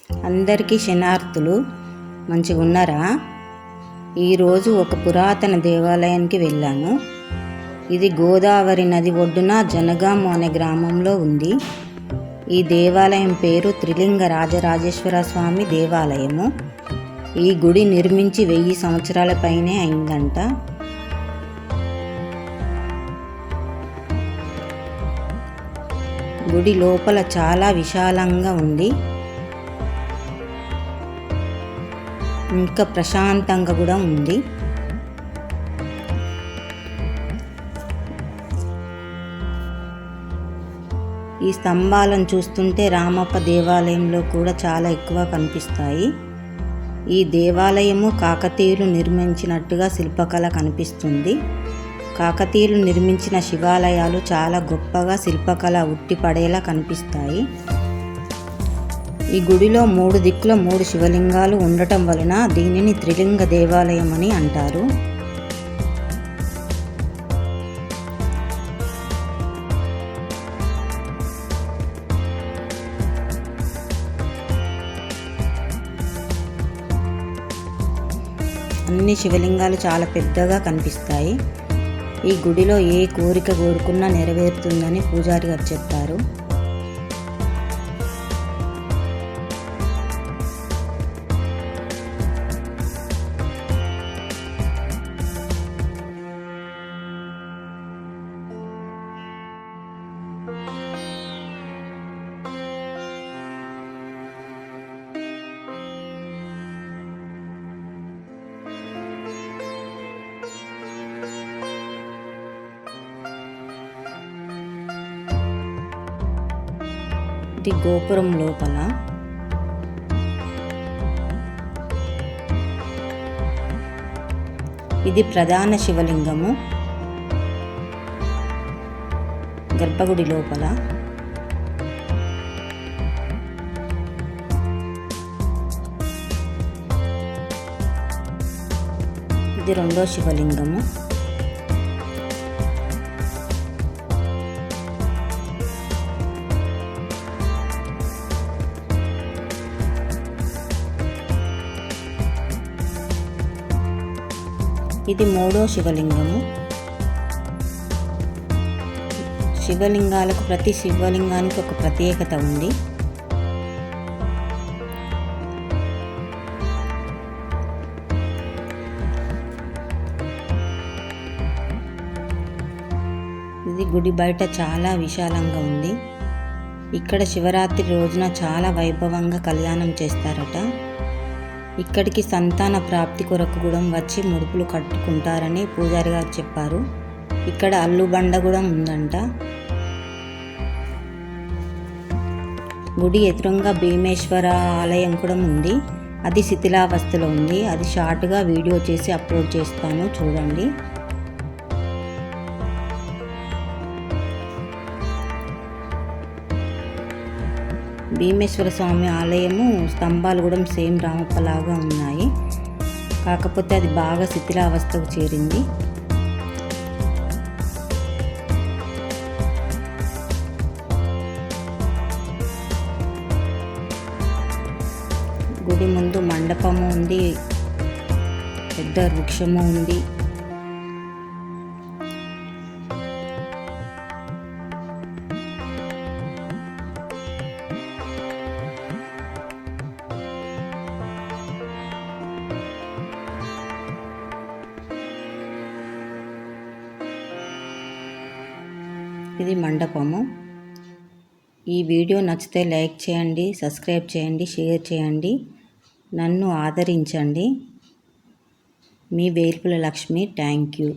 అందరికీ శనార్థులు. మంచిగా ఉన్నారా? ఈరోజు ఒక పురాతన దేవాలయానికి వెళ్ళాను. ఇది గోదావరి నది ఒడ్డున జనగాం అనే గ్రామంలో ఉంది. ఈ దేవాలయం పేరు త్రిలింగ రాజరాజేశ్వర స్వామి దేవాలయము. ఈ గుడి నిర్మించి 1000 సంవత్సరాల పైనే అయిందంట. గుడి లోపల చాలా విశాలంగా ఉంది, ఇంకా ప్రశాంతంగా కూడా ఉంది. ఈ స్తంభాలను చూస్తుంటే రామప్ప దేవాలయంలో కూడా చాలా ఎక్కువ కనిపిస్తాయి. ఈ దేవాలయము కాకతీయులు నిర్మించినట్టుగా శిల్పకళ కనిపిస్తుంది. కాకతీయులు నిర్మించిన శివాలయాలు చాలా గొప్పగా శిల్పకళ ఉట్టిపడేలా కనిపిస్తాయి. ఈ గుడిలో 3 దిక్కుల 3 శివలింగాలు ఉండటం వలన దీనిని త్రిలింగ దేవాలయం అని అంటారు. అన్ని శివలింగాలు చాలా పెద్దగా కనిపిస్తాయి. ఈ గుడిలో ఏ కోరిక కోరుకున్నా నెరవేరుతుందని పూజారి గారు చెప్పారు. ఇది గోపురం లోపల. ఇది ప్రధాన శివలింగము గర్భగుడి లోపల. ఇది 2వ శివలింగము. ఇది 3వ శివలింగము. శివలింగాలకు ప్రతి శివలింగానికి ఒక ప్రత్యేకత ఉంది. ఇది గుడి బయట చాలా విశాలంగా ఉంది. ఇక్కడ శివరాత్రి రోజున చాలా వైభవంగా కళ్యాణం చేస్తారట. ఇక్కడికి సంతాన ప్రాప్తి కొరకు కూడా వచ్చి ముడుపులు కట్టుకుంటారని పూజారి గారు చెప్పారు. ఇక్కడ అల్లుబండ కూడా ఉందంట. గుడి ఎదురుగా భీమేశ్వర ఆలయం కూడా ఉంది. అది శిథిలావస్థలో ఉంది. అది షార్ట్గా వీడియో చేసి అప్లోడ్ చేస్తాను, చూడండి. భీమేశ్వర స్వామి ఆలయము స్తంభాలు కూడా సేమ్ రామప్పలాగా ఉన్నాయి. కాకపోతే అది బాగా శిథిలావస్థకు చేరింది. గుడి ముందు మండపము ఉంది, పెద్ద వృక్షము ఉంది. ఇది మండపము. ఈ వీడియో నచ్చితే లైక్ చేయండి, సబ్స్క్రైబ్ చేయండి, షేర్ చేయండి, నన్ను ఆదరించండి. మీ వేల్పుల లక్ష్మి. Thank you.